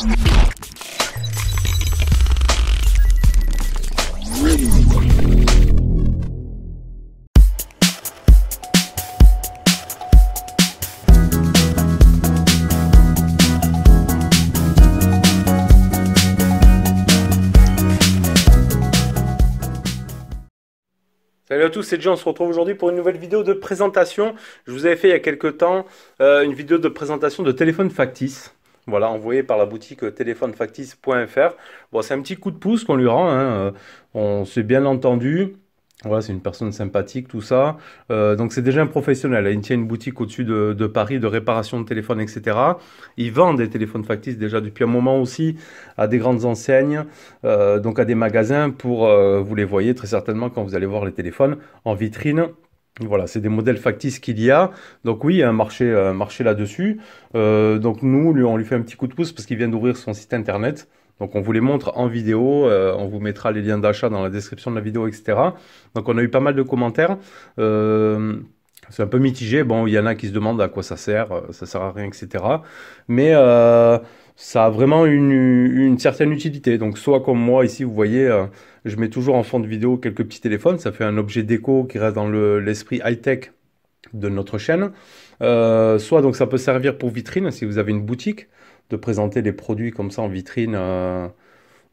Salut à tous, c'est John, on se retrouve aujourd'hui pour une nouvelle vidéo de présentation. Je vous avais fait il y a quelques temps une vidéo de présentation de téléphone factice. Voilà, envoyé par la boutique téléphonefactice.fr. Bon, c'est un petit coup de pouce qu'on lui rend, hein. On s'est bien entendu. Voilà, c'est une personne sympathique, tout ça. Donc c'est déjà un professionnel. Il tient une boutique au-dessus de Paris de réparation de téléphones, etc. Il vend des téléphones factices déjà depuis un moment aussi à des grandes enseignes, donc à des magasins pour, vous les voyez très certainement quand vous allez voir les téléphones en vitrine. Voilà, c'est des modèles factices qu'il y a. Donc oui, il y a un marché là-dessus. Donc nous, on lui fait un petit coup de pouce parce qu'il vient d'ouvrir son site internet. Donc on vous les montre en vidéo, on vous mettra les liens d'achat dans la description de la vidéo, etc. Donc on a eu pas mal de commentaires. C'est un peu mitigé. Bon, il y en a qui se demandent à quoi ça sert à rien, etc. Mais ça a vraiment une certaine utilité. Donc soit comme moi ici, vous voyez, je mets toujours en fond de vidéo quelques petits téléphones. Ça fait un objet déco qui reste dans l'esprit high-tech de notre chaîne. Soit donc ça peut servir pour vitrine si vous avez une boutique, de présenter les produits comme ça en vitrine.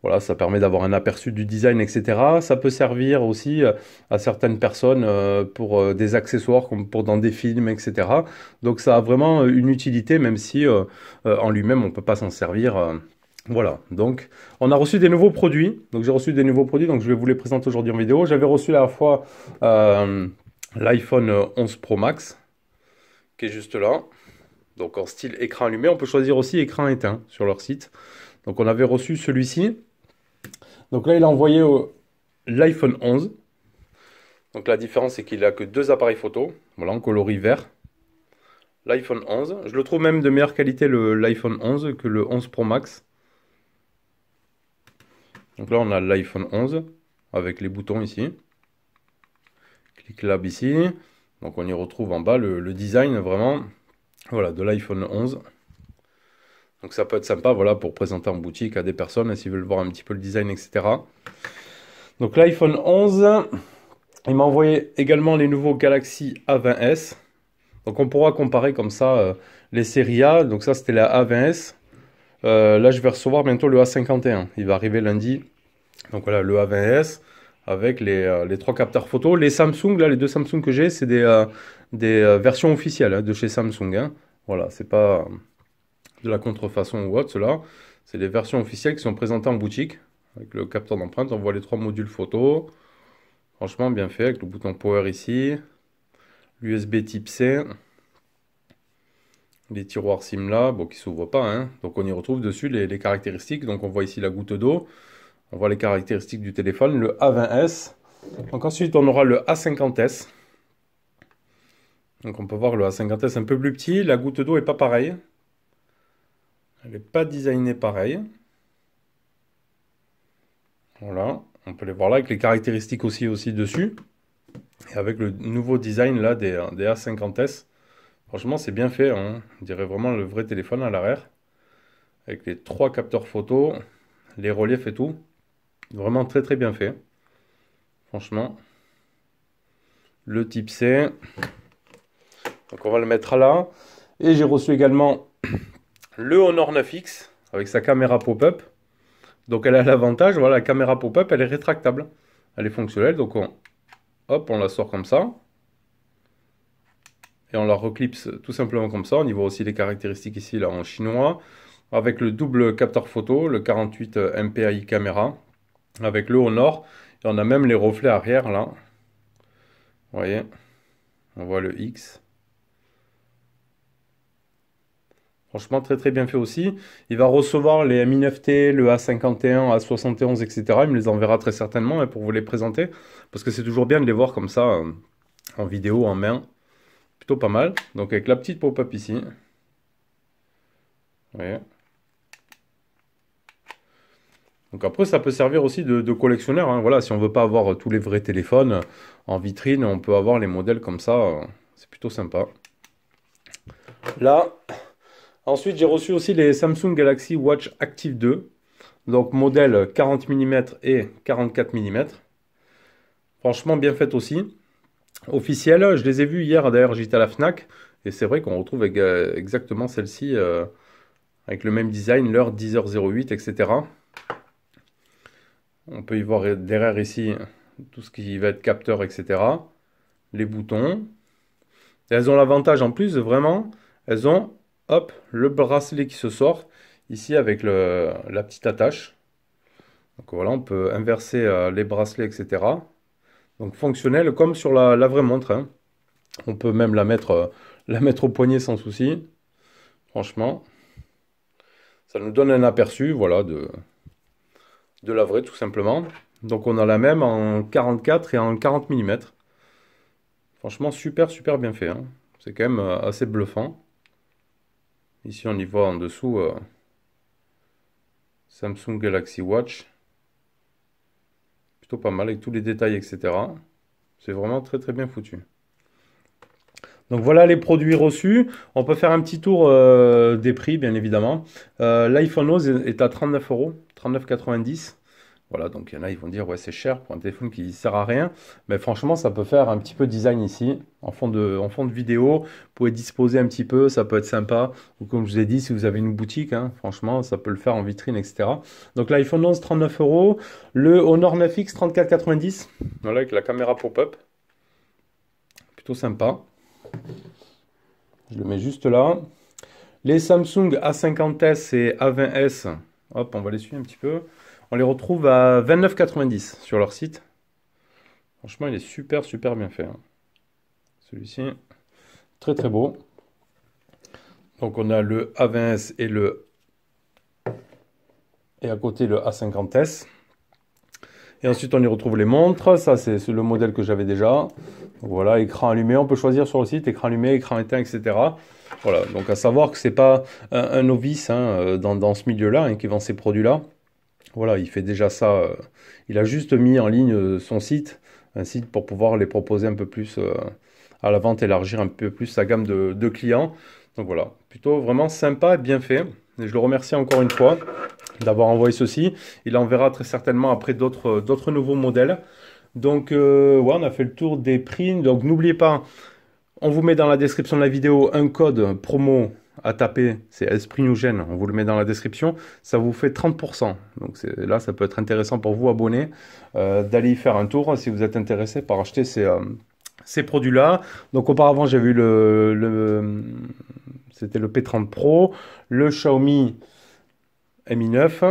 Voilà, ça permet d'avoir un aperçu du design, etc. Ça peut servir aussi à certaines personnes pour des accessoires, comme pour dans des films, etc. Donc ça a vraiment une utilité, même si en lui-même, on ne peut pas s'en servir. Voilà, donc on a reçu des nouveaux produits. Donc j'ai reçu des nouveaux produits, donc je vais vous les présenter aujourd'hui en vidéo. J'avais reçu à la fois l'iPhone 11 Pro Max, qui est juste là. Donc en style écran allumé, on peut choisir aussi écran éteint sur leur site. Donc on avait reçu celui-ci. Donc là, il a envoyé l'iPhone 11. Donc la différence, c'est qu'il n'a que deux appareils photo. Voilà, en coloris vert. L'iPhone 11. Je le trouve même de meilleure qualité l'iPhone 11 que le 11 Pro Max. Donc là, on a l'iPhone 11 avec les boutons ici. Clic Lab ici. Donc on y retrouve en bas le design vraiment. Voilà, de l'iPhone 11. Donc ça peut être sympa, voilà, pour présenter en boutique à des personnes s'ils veulent voir un petit peu le design, etc. Donc l'iPhone 11, il m'a envoyé également les nouveaux Galaxy A20s. Donc on pourra comparer comme ça les séries A. Donc ça c'était la A20s. Là je vais recevoir bientôt le A51. Il va arriver lundi. Donc voilà, le A20s avec les trois capteurs photo. Les Samsung, là les deux Samsung que j'ai, c'est des versions officielles de chez Samsung. Hein. Voilà, c'est pas de la contrefaçon ou autre, cela. C'est des versions officielles qui sont présentées en boutique. Avec le capteur d'empreinte, on voit les trois modules photo. Franchement, bien fait, avec le bouton Power ici. L'USB type C. Les tiroirs SIM là, bon, qui ne s'ouvrent pas. Hein. Donc on y retrouve dessus les caractéristiques. Donc on voit ici la goutte d'eau. On voit les caractéristiques du téléphone, le A20s. Donc ensuite, on aura le A50s. Donc on peut voir le A50s un peu plus petit. La goutte d'eau n'est pas pareille. Elle n'est pas designée pareil. Voilà, on peut les voir là avec les caractéristiques aussi dessus. Et avec le nouveau design là des A50s. Franchement, c'est bien fait. Hein. On dirait vraiment le vrai téléphone à l'arrière. Avec les trois capteurs photo, les reliefs et tout. Vraiment très très bien fait. Franchement. Le type C. Donc on va le mettre là. Et j'ai reçu également le Honor 9X avec sa caméra pop-up. Donc elle a l'avantage, voilà, la caméra pop-up, elle est rétractable. Elle est fonctionnelle, donc hop, on la sort comme ça. Et on la reclipse tout simplement comme ça. On y voit aussi les caractéristiques ici, là, en chinois. Avec le double capteur photo, le 48 MPI caméra. Avec le Honor. Et on a même les reflets arrière, là. Vous voyez, on voit le X. Franchement, très très bien fait aussi. Il va recevoir les Mi 9T, le A51, A71, etc. Il me les enverra très certainement pour vous les présenter. Parce que c'est toujours bien de les voir comme ça, en vidéo, en main. Plutôt pas mal. Donc avec la petite pop-up ici. Vous voyez. Donc après, ça peut servir aussi de collectionneur. Hein. Voilà, si on ne veut pas avoir tous les vrais téléphones en vitrine, on peut avoir les modèles comme ça. C'est plutôt sympa. Là... Ensuite, j'ai reçu aussi les Samsung Galaxy Watch Active 2. Donc modèle 40 mm et 44 mm. Franchement bien fait aussi. Officiel, je les ai vus hier, d'ailleurs j'étais à la Fnac. Et c'est vrai qu'on retrouve exactement celle-ci avec le même design, l'heure 10h08, etc. On peut y voir derrière ici tout ce qui va être capteur, etc. Les boutons. Et elles ont l'avantage en plus, vraiment, elles ont, hop, le bracelet qui se sort, ici avec la petite attache. Donc voilà, on peut inverser les bracelets, etc. Donc fonctionnel comme sur la vraie montre, hein. On peut même la mettre au poignet sans souci. Franchement, ça nous donne un aperçu, voilà, de la vraie tout simplement. Donc on a la même en 44 et en 40 mm. Franchement, super, super bien fait, hein. C'est quand même assez bluffant. Ici, on y voit en dessous Samsung Galaxy Watch. Plutôt pas mal avec tous les détails, etc. C'est vraiment très, très bien foutu. Donc voilà les produits reçus. On peut faire un petit tour des prix, bien évidemment. L'iPhone 11 est à 39 €, 39,90 €. Voilà, donc il y en a, ils vont dire, ouais, c'est cher pour un téléphone qui ne sert à rien. Mais franchement, ça peut faire un petit peu design ici, en fond de vidéo. Vous pouvez disposer un petit peu, ça peut être sympa. Ou comme je vous ai dit, si vous avez une boutique, hein, franchement, ça peut le faire en vitrine, etc. Donc l'iPhone 11, 39 €. Le Honor 9X, 34,90 €. Voilà, avec la caméra pop-up. Plutôt sympa. Je le mets juste là. Les Samsung A50s et A20s, hop, on va les suivre un petit peu. On les retrouve à 29,90 € sur leur site. Franchement, il est super, super bien fait, hein. Celui-ci, très, très beau. Donc, on a le A20s et à côté le A50s. Et ensuite, on y retrouve les montres. Ça, c'est le modèle que j'avais déjà. Donc, voilà, écran allumé. On peut choisir sur le site écran allumé, écran éteint, etc. Voilà, donc à savoir que c'est pas un novice, hein, dans ce milieu-là, hein, qui vend ces produits-là. Voilà, il fait déjà ça. Il a juste mis en ligne son site, un site pour pouvoir les proposer un peu plus à la vente, élargir un peu plus sa gamme de clients. Donc voilà, plutôt vraiment sympa et bien fait. Et je le remercie encore une fois d'avoir envoyé ceci. Il enverra très certainement après d'autres nouveaux modèles. Donc ouais, on a fait le tour des prix. Donc n'oubliez pas, on vous met dans la description de la vidéo un code promo à taper, c'est Esprit Newgen, on vous le met dans la description, ça vous fait 30%. Donc là, ça peut être intéressant pour vous, abonnés, d'aller y faire un tour si vous êtes intéressé par acheter ces produits-là. Donc auparavant, j'ai vu c'était le P30 Pro, le Xiaomi Mi 9.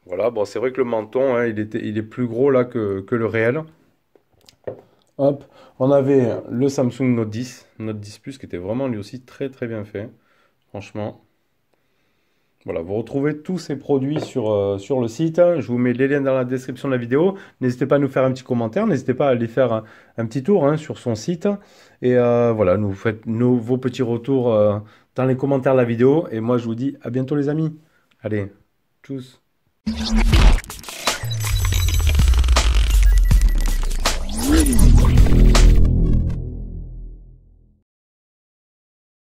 Voilà, bon, c'est vrai que le menton, hein, il est plus gros là que le réel. Hop, on avait le Samsung Note 10, Note 10 Plus, qui était vraiment lui aussi très très bien fait. Franchement. Voilà, vous retrouvez tous ces produits sur le site. Je vous mets les liens dans la description de la vidéo. N'hésitez pas à nous faire un petit commentaire. N'hésitez pas à aller faire un petit tour, hein, sur son site. Et voilà, nous faites vos petits retours dans les commentaires de la vidéo. Et moi, je vous dis à bientôt les amis. Allez, tchuss.